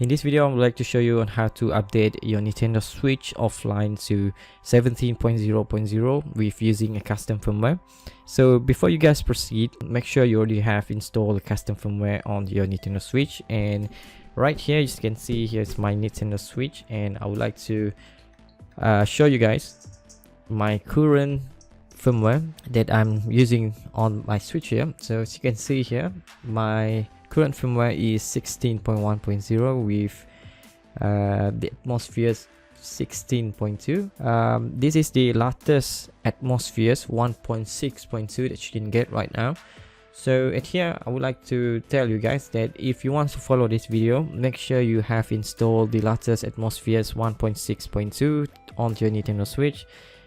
In this video, I would like to show you on how to update your Nintendo Switch offline to 17.0.0 with using a custom firmware. So before you guys proceed, make sure you already have installed a custom firmware on your Nintendo Switch. And right here, as you can see, here's my Nintendo Switch, and I would like to show you guys my current firmware that I'm using on my Switch here. So as you can see here, my current firmware is 16.1.0 with the atmospheres 16.2. This is the latest atmospheres 1.6.2 that you can get right now. So at here, I would like to tell you guys that if you want to follow this video, make sure you have installed the latest atmospheres 1.6.2 onto your Nintendo Switch,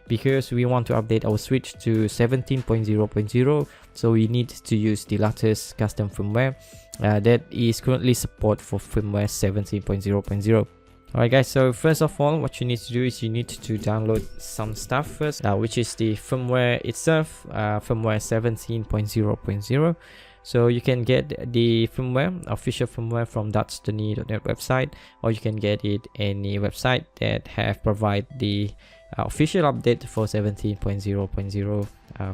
because we want to update our Switch to 17.0.0, so we need to use the latest custom firmware that is currently support for firmware 17.0.0. Alright guys, so first of all, what you need to do is you need to download some stuff first, which is the firmware itself, firmware 17.0.0. So you can get the firmware, official firmware from odysee.net website, or you can get it any website that have provide the official update for 17.0.0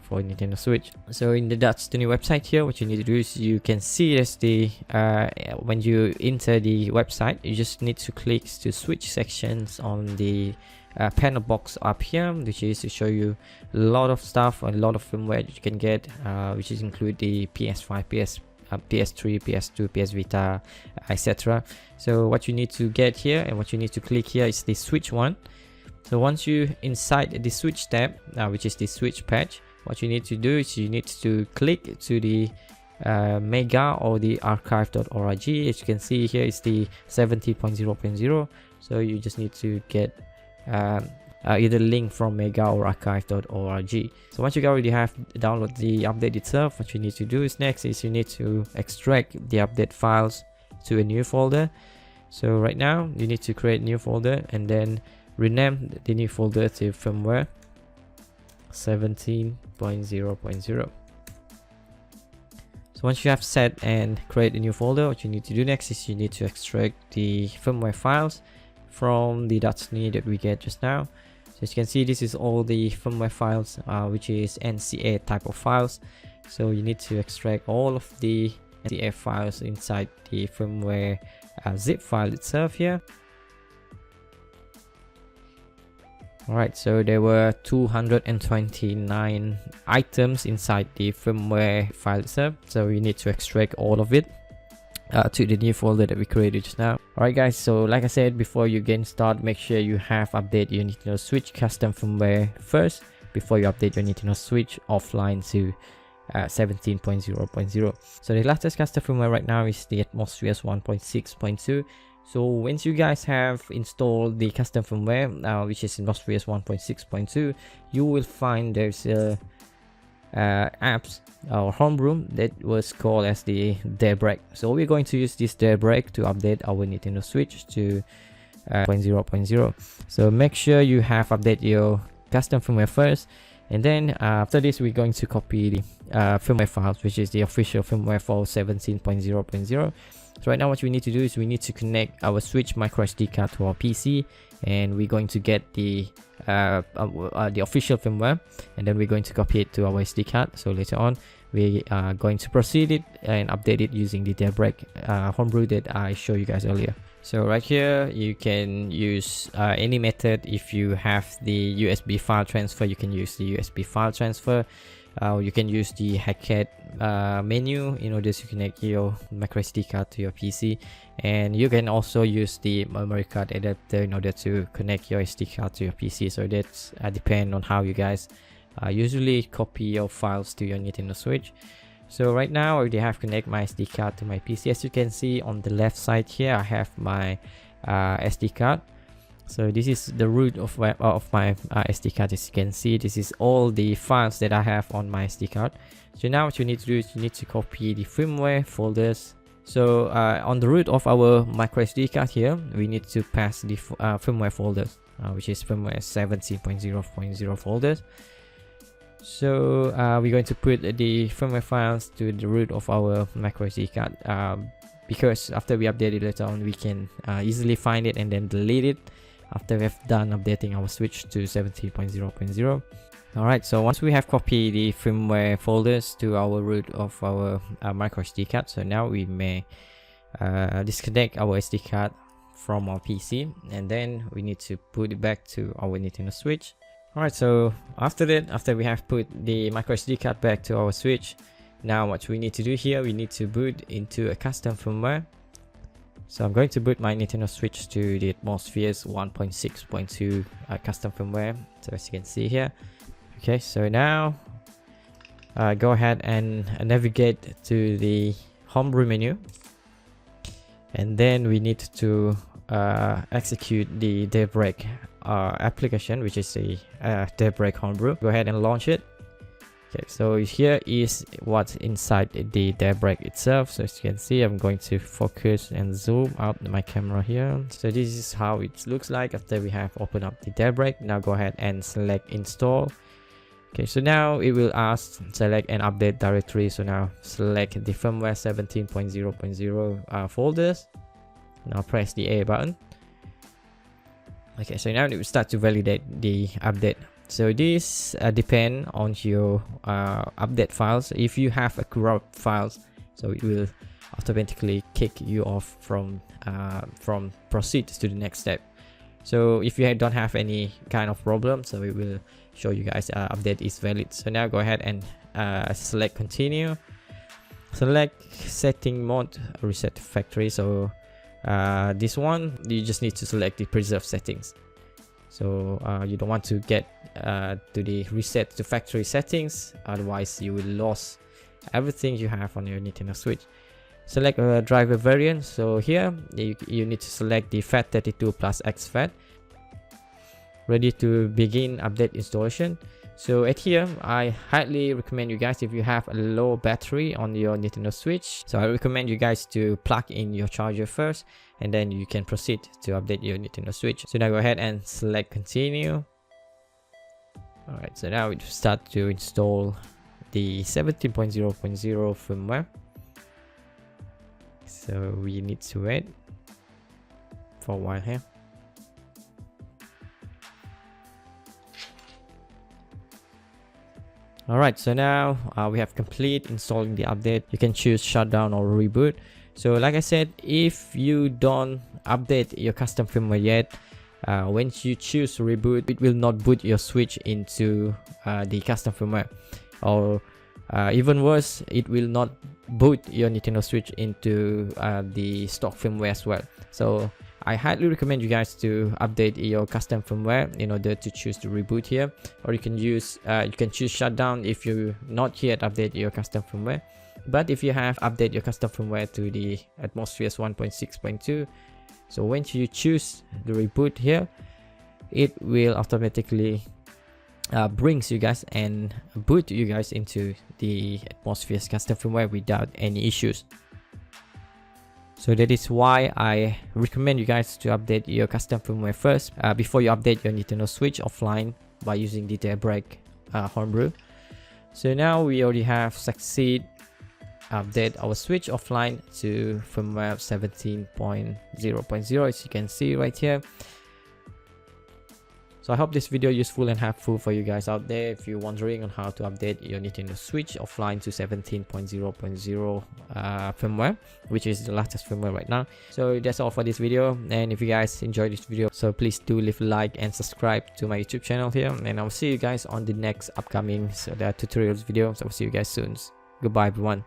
for Nintendo Switch. So in the odysee website here, what you need to do is you can see there's the when you enter the website, you just need to click to switch sections on the panel box up here, which is to show you a lot of stuff, a lot of firmware that you can get, which is include the PS5, PS3, PS2, PS Vita, etc. So what you need to get here and what you need to click here is the Switch one. So once you inside the Switch tab, which is the Switch patch, what you need to do is you need to click to the mega or the archive.org. As you can see here is the 17.0.0. So you just need to get either link from mega or archive.org. So once you already have download the update itself, what you need to do is next is you need to extract the update files to a new folder. So right now you need to create a new folder and then rename the new folder to firmware 17.0.0. So once you have set and create a new folder, what you need to do next is you need to extract the firmware files from the .ini that we get just now. So as you can see, this is all the firmware files, which is NCA type of files. So you need to extract all of the NCA files inside the firmware zip file itself here. Alright, so there were 229 items inside the firmware file itself, so we need to extract all of it to the new folder that we created just now. Alright guys, so like I said, before you get started, make sure you have update your Nintendo Switch custom firmware first before you update your Nintendo Switch offline to 17.0.0. So the latest custom firmware right now is the atmospheres 1.6.2. So once you guys have installed the custom firmware, which is atmospheres 1.6.2, you will find there's a apps or homebrew that was called as the Daybreak. So we're going to use this Daybreak to update our Nintendo Switch to 0.0.0. So make sure you have update your custom firmware first, and then after this we're going to copy the firmware files, which is the official firmware for 17.0.0. So right now what we need to do is we need to connect our Switch micro SD card to our PC, and we're going to get the official firmware, and then we're going to copy it to our SD card. So later on we are going to proceed it and update it using the Daybreak homebrew that I showed you guys earlier. So right here you can use any method. If you have the USB file transfer, you can use the USB file transfer. You can use the Hackett menu in order to connect your micro SD card to your PC, and you can also use the memory card adapter in order to connect your SD card to your PC. So that's depend on how you guys usually copy your files to your Nintendo Switch. So right now I already have connect my SD card to my PC. As you can see on the left side here, I have my SD card. So this is the root of my SD card. As you can see, this is all the files that I have on my SD card. So now what you need to do is you need to copy the firmware folders. So on the root of our micro SD card here, we need to pass the firmware folders, which is firmware 17.0.0 folders. So we're going to put the firmware files to the root of our micro SD card. because after we update it later on, we can easily find it and then delete it after we've done updating our switch to 17.0.0. Alright, so once we have copied the firmware folders to our root of our micro SD card, so now we may disconnect our SD card from our PC, and then we need to put it back to our Nintendo Switch. Alright, so after we have put the micro SD card back to our Switch, now what we need to do here, we need to boot into a custom firmware. So I'm going to boot my Nintendo Switch to the Atmospheres 1.6.2 custom firmware. So as you can see here. Okay, so now go ahead and navigate to the homebrew menu, and then we need to execute the Daybreak application, which is a Daybreak homebrew. Go ahead and launch it. Okay, so here is what's inside the Daybreak itself. So as you can see, I'm going to focus and zoom out my camera here. So this is how it looks like after we have opened up the Daybreak. Now go ahead and select install. Okay, so now it will ask select and update directory. So now select the firmware 17.0.0 folders. Now press the A button. Okay, so now it will start to validate the update. So this depend on your update files. If you have a corrupt files, so it will automatically kick you off from proceed to the next step. So if you don't have any kind of problem, so it will show you guys update is valid. So now go ahead and select continue, select setting mode, reset factory. So this one you just need to select the preserve settings. So you don't want to get to the reset to factory settings, otherwise you will lose everything you have on your Nintendo Switch. Select a driver variant. So here you need to select the FAT32 plus exFAT. Ready to begin update installation. So at here, I highly recommend you guys, if you have a low battery on your Nintendo Switch, so I recommend you guys to plug in your charger first, and then you can proceed to update your Nintendo Switch. So now go ahead and select continue. Alright, so now it will start to install the 17.0.0 firmware. So we need to wait for a while here. Alright, so now we have complete installing the update. You can choose shutdown or reboot. So like I said, if you don't update your custom firmware yet, when you choose reboot, it will not boot your Switch into the custom firmware, or even worse, it will not boot your Nintendo Switch into the stock firmware as well. So I highly recommend you guys to update your custom firmware in order to choose to reboot here, or you can use you can choose shutdown if you not yet update your custom firmware. But if you have update your custom firmware to the Atmospheres 1.6.2, so when you choose the reboot here, it will automatically brings you guys and boot you guys into the Atmospheres custom firmware without any issues. So that is why I recommend you guys to update your custom firmware first before you update your Nintendo Switch offline by using the Daybreak homebrew. So now we already have succeed update our Switch offline to firmware 17.0.0, as you can see right here. So I hope this video useful and helpful for you guys out there if you're wondering on how to update your Nintendo Switch offline to 17.0.0 firmware, which is the latest firmware right now. So that's all for this video, and if you guys enjoyed this video, so please do leave a like and subscribe to my YouTube channel here, and I'll see you guys on the next upcoming tutorials video. So I'll see you guys soon. Goodbye everyone.